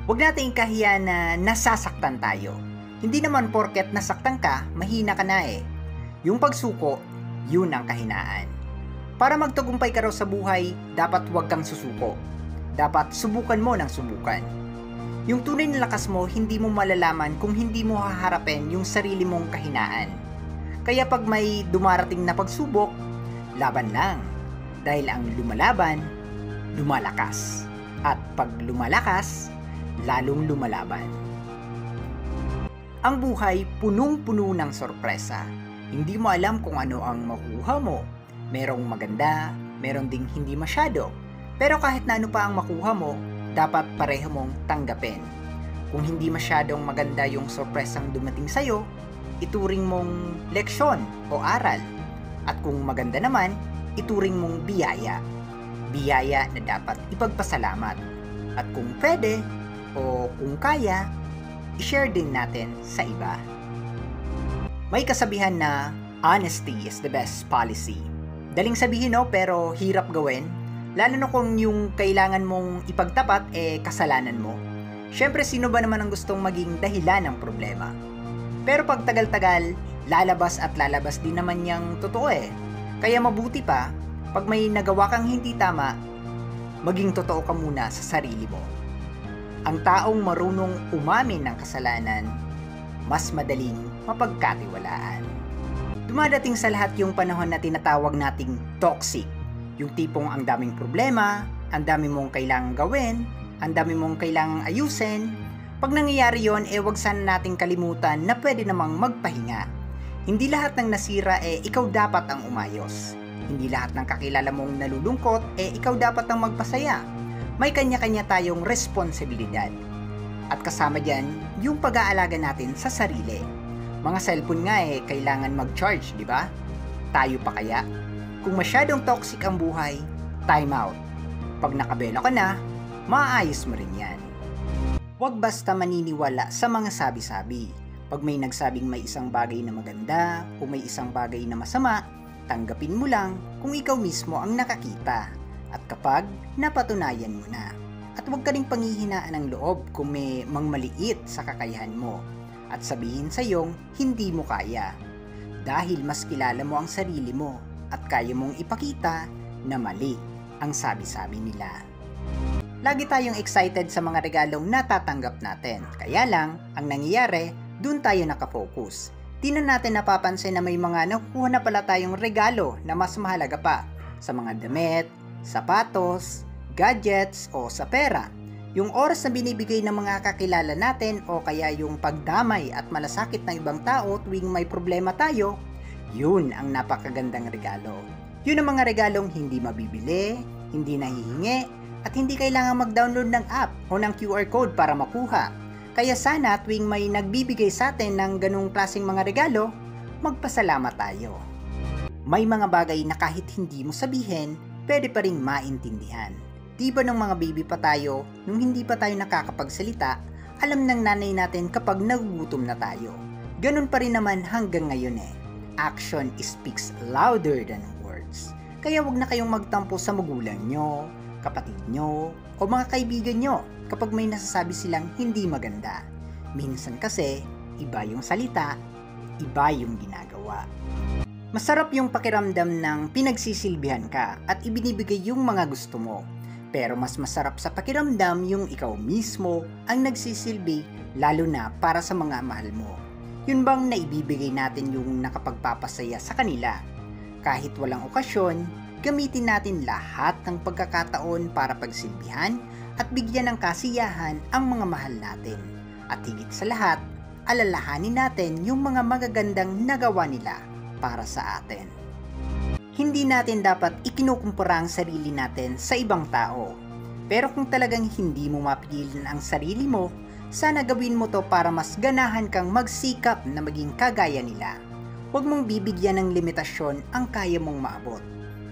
Huwag nating ikahiya na nasasaktan tayo. Hindi naman porket nasaktan ka, mahina ka na eh. Yung pagsuko, yun ang kahinaan. Para magtagumpay ka raw sa buhay, dapat huwag kang susuko. Dapat subukan mo ng subukan. Yung tunay na lakas mo, hindi mo malalaman kung hindi mo haharapin yung sarili mong kahinaan. Kaya pag may dumarating na pagsubok, laban lang. Dahil ang lumalaban, lumalakas. At pag lumalakas, lalong lumalaban. Ang buhay punong-puno ng sorpresa. Hindi mo alam kung ano ang makuha mo. Merong maganda, meron ding hindi masyado. Pero kahit na ano pa ang makuha mo, dapat pareho mong tanggapin. Kung hindi masyadong maganda yung sorpresang dumating sa'yo, ituring mong leksyon o aral. At kung maganda naman, ituring mong biyaya. Biyaya na dapat ipagpasalamat. At kung pwede, o kung kaya, i-share din natin sa iba. May kasabihan na honesty is the best policy. Daling sabihin pero hirap gawin, lalo na kung yung kailangan mong ipagtapat kasalanan mo. Syempre sino ba naman ang gustong maging dahilan ng problema? Pero pag tagal-tagal, lalabas at lalabas din naman yang totoo Kaya mabuti pa, pag may nagawa kang hindi tama, maging totoo ka muna sa sarili mo. Ang taong marunong umamin ng kasalanan, mas madaling mapagkatiwalaan. Dumadating sa lahat yung panahon na tinatawag nating toxic. Yung tipong ang daming problema, ang dami mong kailangang gawin, ang dami mong kailangang ayusin. Pag nangyayari yon, wag sana nating kalimutan na pwede namang magpahinga. Hindi lahat ng nasira ikaw dapat ang umayos. Hindi lahat ng kakilala mong nalulungkot ikaw dapat ang magpasaya. May kanya-kanya tayong responsibilidad. At kasama dyan, yung pag-aalaga natin sa sarili. Mga cellphone nga kailangan mag-charge, di ba? Tayo pa kaya? Kung masyadong toxic ang buhay, time out. Pag nakabelo ka na, maayos mo rin yan. Huwag basta maniniwala sa mga sabi-sabi. Pag may nagsabing may isang bagay na maganda o may isang bagay na masama, tanggapin mo lang kung ikaw mismo ang nakakita. At kapag napatunayan mo na. At huwag ka rin panghihinaan ng loob kung may mangmaliit sa kakayahan mo. At sabihin sa iyong hindi mo kaya. Dahil mas kilala mo ang sarili mo at kaya mong ipakita na mali ang sabi-sabi nila. Lagi tayong excited sa mga regalong natatanggap natin. Kaya lang, ang nangyayari, dun tayo nakafocus. Di na natin napapansin na may mga nakukuha na pala tayong regalo na mas mahalaga pa sa mga damit, sapatos, gadgets o sa pera. Yung oras na binibigay ng mga kakilala natin o kaya yung pagdamay at malasakit ng ibang tao tuwing may problema tayo, yun ang napakagandang regalo. Yun ang mga regalong hindi mabibili, hindi nahihingi, at hindi kailangan mag-download ng app o ng QR code para makuha. Kaya sana tuwing may nagbibigay sa atin ng ganung klaseng mga regalo, magpasalamat tayo. May mga bagay na kahit hindi mo sabihin, pwede pa ring maintindihan. Di ba nung mga baby pa tayo, nung hindi pa tayo nakakapagsalita, alam ng nanay natin kapag nagugutom na tayo. Ganun pa rin naman hanggang ngayon Action speaks louder than words. Kaya wag na kayong magtampo sa magulang nyo, kapatid nyo, o mga kaibigan nyo kapag may nasasabi silang hindi maganda. Minsan kasi, iba yung salita, iba yung ginagawa. Masarap yung pakiramdam ng pinagsisilbihan ka at ibinibigay yung mga gusto mo. Pero mas masarap sa pakiramdam yung ikaw mismo ang nagsisilbi lalo na para sa mga mahal mo. Yun bang naibibigay natin yung nakapagpapasaya sa kanila? Kahit walang okasyon, gamitin natin lahat ng pagkakataon para pagsilbihan at bigyan ng kasiyahan ang mga mahal natin. At higit sa lahat, alalahanin natin yung mga magagandang nagawa nila para sa atin. Hindi natin dapat ikinukumpara ang sarili natin sa ibang tao. Pero kung talagang hindi mo mapigilan ang sarili mo, sana gawin mo to para mas ganahan kang magsikap na maging kagaya nila. Huwag mong bibigyan ng limitasyon ang kaya mong maabot.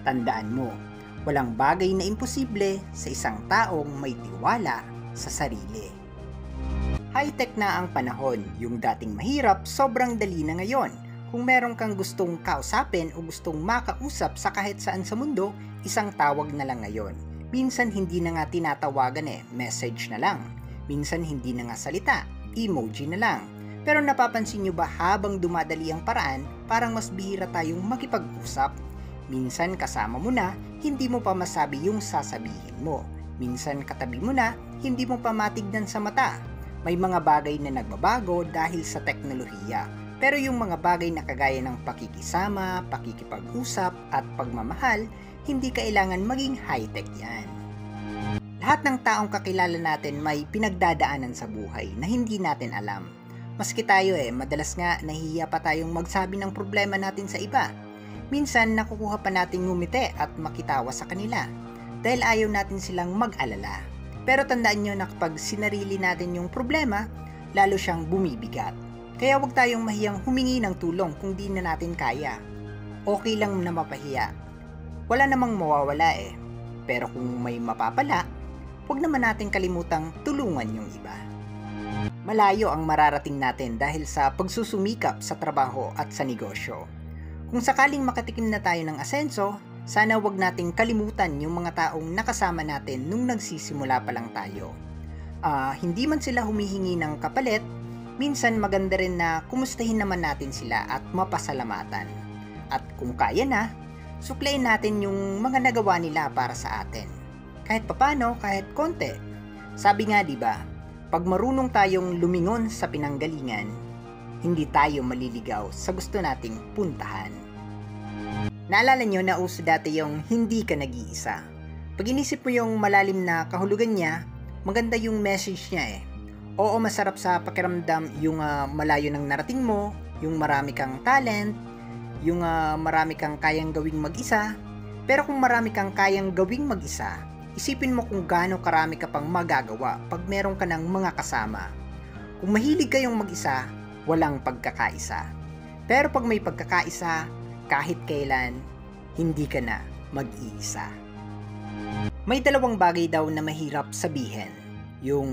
Tandaan mo, walang bagay na imposible sa isang taong may tiwala sa sarili. High-tech na ang panahon, yung dating mahirap sobrang dali na ngayon. Kung meron kang gustong kausapin o gustong makausap sa kahit saan sa mundo, isang tawag na lang ngayon. Minsan hindi na nga tinatawagan message na lang. Minsan hindi na nga salita, emoji na lang. Pero napapansin nyo ba habang dumadali ang paraan, parang mas bihira tayong makipag-usap? Minsan kasama mo na, hindi mo pa masabi yung sasabihin mo. Minsan katabi mo na, hindi mo pa matignan sa mata. May mga bagay na nagbabago dahil sa teknolohiya. Pero yung mga bagay na kagaya ng pakikisama, pakikipag-usap at pagmamahal, hindi kailangan maging high-tech yan. Lahat ng taong kakilala natin may pinagdadaanan sa buhay na hindi natin alam. Maski tayo madalas nga nahihiya pa tayong magsabi ng problema natin sa iba. Minsan nakukuha pa nating ngumiti at makitawa sa kanila dahil ayaw natin silang mag-alala. Pero tandaan nyo na kapag sinarili natin yung problema, lalo siyang bumibigat. Kaya huwag tayong mahiyang humingi ng tulong kung di na natin kaya. Okay lang na mapahiya. Wala namang mawawala Pero kung may mapapala, huwag naman natin kalimutang tulungan yung iba. Malayo ang mararating natin dahil sa pagsusumikap sa trabaho at sa negosyo. Kung sakaling makatikim na tayo ng asenso, sana huwag nating kalimutan yung mga taong nakasama natin nung nagsisimula pa lang tayo. Hindi man sila humihingi ng kapalit, minsan maganda rin na kumustahin naman natin sila at mapasalamatan. At kung kaya na, suklayin natin yung mga nagawa nila para sa atin. Kahit papano, kahit konti. Sabi nga 'di ba, pag marunong tayong lumingon sa pinanggalingan, hindi tayo maliligaw sa gusto nating puntahan. Naalala nyo na uso dati yung hindi ka nag-iisa. Pag inisip mo yung malalim na kahulugan niya, maganda yung message niya Oo, masarap sa pakiramdam yung malayo ng narating mo, yung marami kang talent, yung marami kang kayang gawing mag-isa. Pero kung marami kang kayang gawing mag-isa, isipin mo kung gaano karami ka pang magagawa pag meron ka ng mga kasama. Kung mahilig kayong mag-isa, walang pagkakaisa. Pero pag may pagkakaisa, kahit kailan, hindi ka na mag-iisa. May dalawang bagay daw na mahirap sabihin. Yung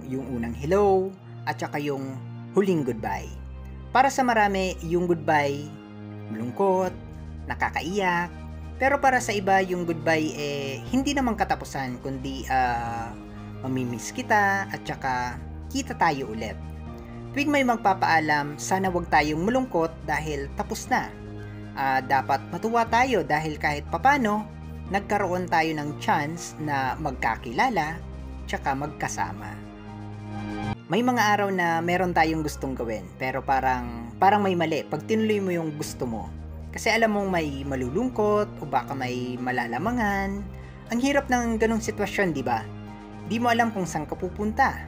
unang hello at saka yung huling goodbye. Para sa marami, yung goodbye malungkot, nakakaiyak, pero para sa iba yung goodbye hindi naman katapusan kundi mamimiss kita at saka kita tayo ulit. Tuwing may magpapaalam, sana wag tayong malungkot dahil tapos na. Dapat matuwa tayo dahil kahit papano nagkaroon tayo ng chance na magkakilala tsaka magkasama. May mga araw na meron tayong gustong gawin pero parang may mali pag tinuloy mo yung gusto mo. Kasi alam mong may malulungkot o baka may malalamangan. Ang hirap ng ganong sitwasyon, di ba? Di mo alam kung saan ka pupunta.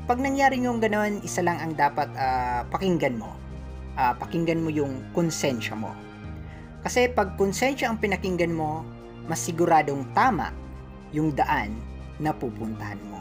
Pag nangyari yung ganon, isa lang ang dapat pakinggan mo. Pakinggan mo yung konsensya mo. Kasi pag konsensya ang pinakinggan mo, mas siguradong tama yung daan na pupuntahan mo.